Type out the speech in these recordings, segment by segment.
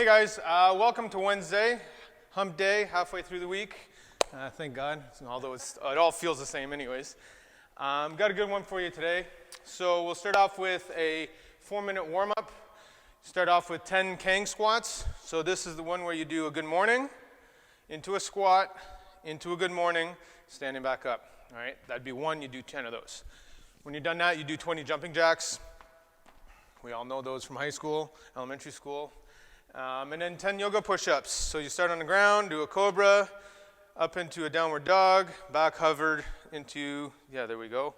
guys, welcome to Wednesday, hump day, halfway through the week. Thank God, although it all feels the same anyways. Got a good one for you today. So we'll start off with a 4-minute warm-up. Start off with 10 Kang squats. So this is the one where you do a good morning, into a squat, into a good morning, standing back up. All right, that'd be one, you do 10 of those. When you're done that, you do 20 jumping jacks. We all know those from high school, elementary school. And then 10 yoga push-ups. So you start on the ground, do a cobra, up into a downward dog, back hovered into, there we go.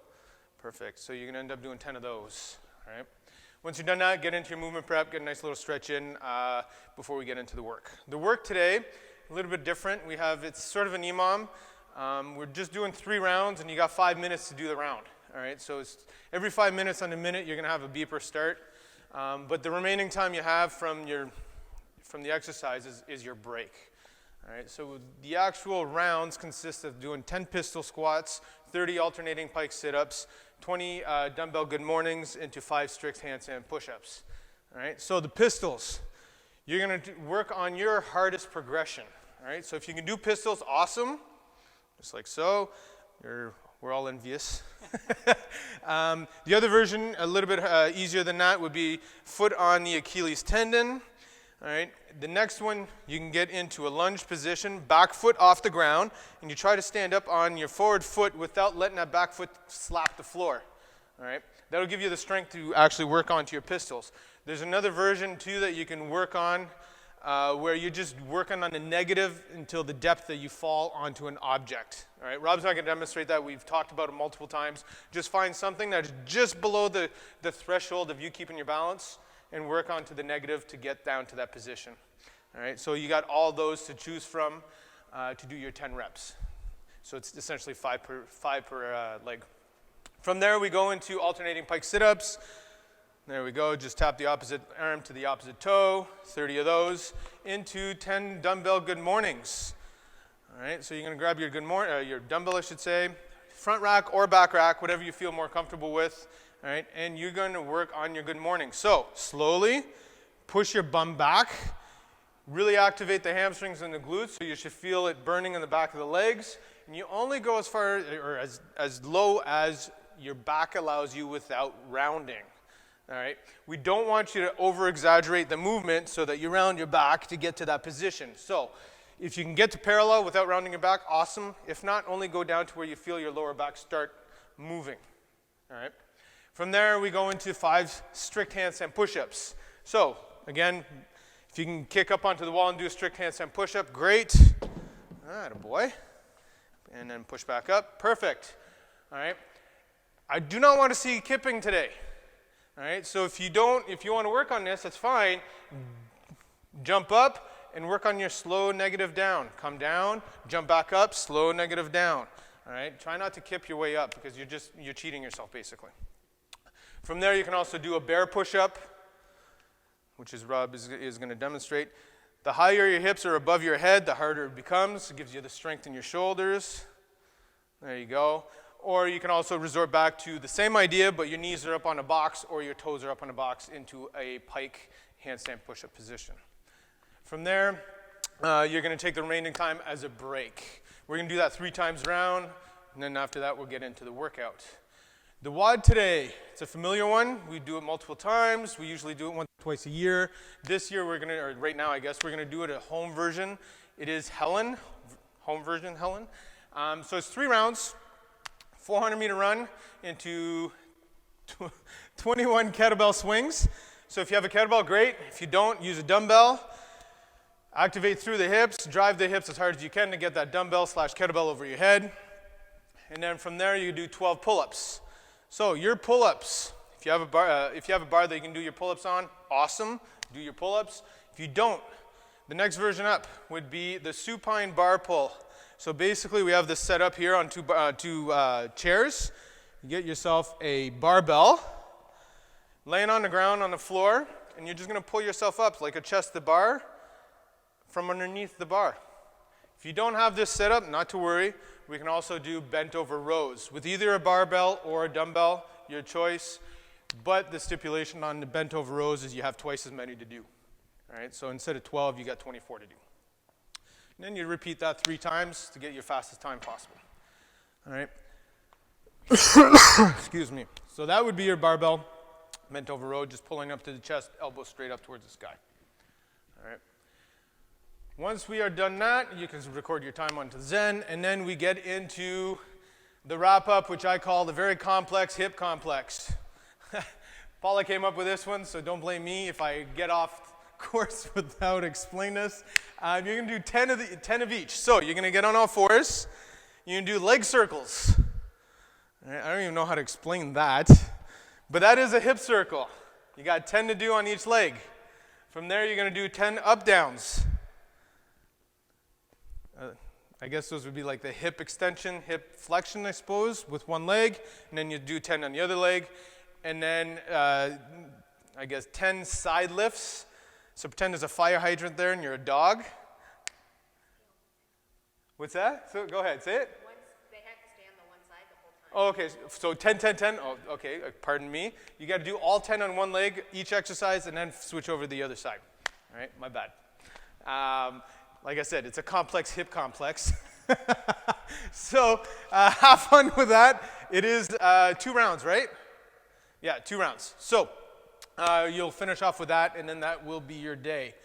Perfect. So you're going to end up doing 10 of those. All right. Once you're done that, get into your movement prep, get a nice little stretch in before we get into the work. The work today, a little bit different. It's sort of an EMOM. We're just doing 3 rounds, and you got 5 minutes to do the round. All right. So it's every 5 minutes on the minute, you're going to have a beeper start. But the remaining time you have from the exercise is your break. All right, so the actual rounds consist of doing 10 pistol squats, 30 alternating pike sit-ups, 20 dumbbell good mornings into 5 strict handstand push-ups. All right, so the pistols, you're going to work on your hardest progression. All right, so if you can do pistols, awesome, just like so. We're all envious. The other version, a little bit easier than that, would be foot on the Achilles tendon. All right. The next one, you can get into a lunge position, back foot off the ground, and you try to stand up on your forward foot without letting that back foot slap the floor. All right. That'll give you the strength to actually work onto your pistols. There's another version too that you can work on where you're just working on the negative until the depth that you fall onto an object. All right. Rob's not going to demonstrate that. We've talked about it multiple times. Just find something that's just below the threshold of you keeping your balance, and work on to the negative to get down to that position. All right, so you got all those to choose from to do your 10 reps. So it's essentially 5 per leg. From there, we go into alternating pike sit-ups. There we go, just tap the opposite arm to the opposite toe, 30 of those, into 10 dumbbell good mornings. All right, so you're gonna grab your your dumbbell, I should say, front rack or back rack, whatever you feel more comfortable with. All right, and you're going to work on your good morning. So slowly push your bum back, really activate the hamstrings and the glutes, so you should feel it burning in the back of the legs. And you only go as far or as low as your back allows you without rounding. All right, we don't want you to over-exaggerate the movement so that you round your back to get to that position. So if you can get to parallel without rounding your back, awesome. If not, only go down to where you feel your lower back start moving. All right. From there, we go into 5 strict handstand push-ups. So, again, if you can kick up onto the wall and do a strict handstand push-up, great. Attaboy. And then push back up. Perfect. All right. I do not want to see kipping today. All right. So if you want to work on this, that's fine. Jump up and work on your slow negative down. Come down, jump back up, slow negative down. All right. Try not to kip your way up because you're cheating yourself basically. From there, you can also do a bear push-up, which Rob is going to demonstrate. The higher your hips are above your head, the harder it becomes. It gives you the strength in your shoulders. There you go. Or you can also resort back to the same idea, but your knees are up on a box or your toes are up on a box into a pike handstand push-up position. From there, you're going to take the remaining time as a break. We're going to do that 3 times around, and then after that, we'll get into the workout. The WOD today, it's a familiar one. We do it multiple times. We usually do it once or twice a year. This year right now I guess, we're going to do it a home version. It is Helen, home version Helen. So it's 3 rounds, 400-meter run into 21 kettlebell swings. So if you have a kettlebell, great. If you don't, use a dumbbell. Activate through the hips, drive the hips as hard as you can to get that dumbbell/kettlebell over your head. And then from there, you do 12 pull-ups. So your pull-ups, if you have a bar that you can do your pull-ups on, awesome, do your pull-ups. If you don't, the next version up would be the supine bar pull. So basically we have this set up here on two chairs. You get yourself a barbell, laying on the ground on the floor, and you're just going to pull yourself up like a chest to bar from underneath the bar. If you don't have this set up, not to worry. We can also do bent over rows with either a barbell or a dumbbell, your choice. But the stipulation on the bent over rows is you have twice as many to do. All right, so instead of 12, you got 24 to do. And then you repeat that 3 times to get your fastest time possible. All right. Excuse me. So that would be your barbell, bent over row, just pulling up to the chest, elbows straight up towards the sky. All right. Once we are done that, you can record your time onto Zen, and then we get into the wrap-up, which I call the very complex hip complex. Paula came up with this one, so don't blame me if I get off course without explaining this. You're going to do 10 of each. So you're going to get on all fours. You're going to do leg circles. All right, I don't even know how to explain that, but that is a hip circle. You got 10 to do on each leg. From there, you're going to do 10 up-downs. I guess those would be like the hip extension, hip flexion, I suppose, with one leg, and then you do 10 on the other leg, and then I guess 10 side lifts. So pretend there's a fire hydrant there and you're a dog. What's that? So go ahead, say it. They had to stay on the one side the whole time. Oh, okay, so 10, 10, 10. Oh, okay, pardon me. You got to do all 10 on one leg, each exercise, and then switch over to the other side. All right, my bad. Like I said, it's a complex hip complex. So have fun with that. It is 2 rounds, right? Yeah, 2 rounds. So you'll finish off with that, and then that will be your day.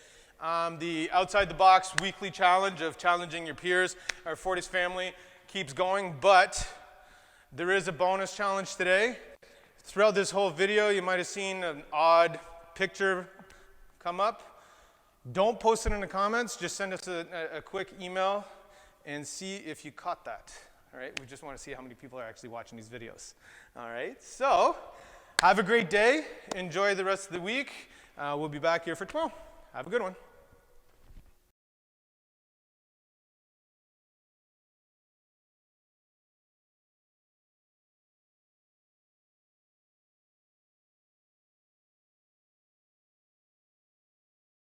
The outside the box weekly challenge of challenging your peers, our Fortis family, keeps going, but there is a bonus challenge today. Throughout this whole video, you might have seen an odd picture come up. Don't post it in the comments. Just send us a quick email and see if you caught that. All right? We just want to see how many people are actually watching these videos. All right? So have a great day. Enjoy the rest of the week. We'll be back here for tomorrow. Have a good one.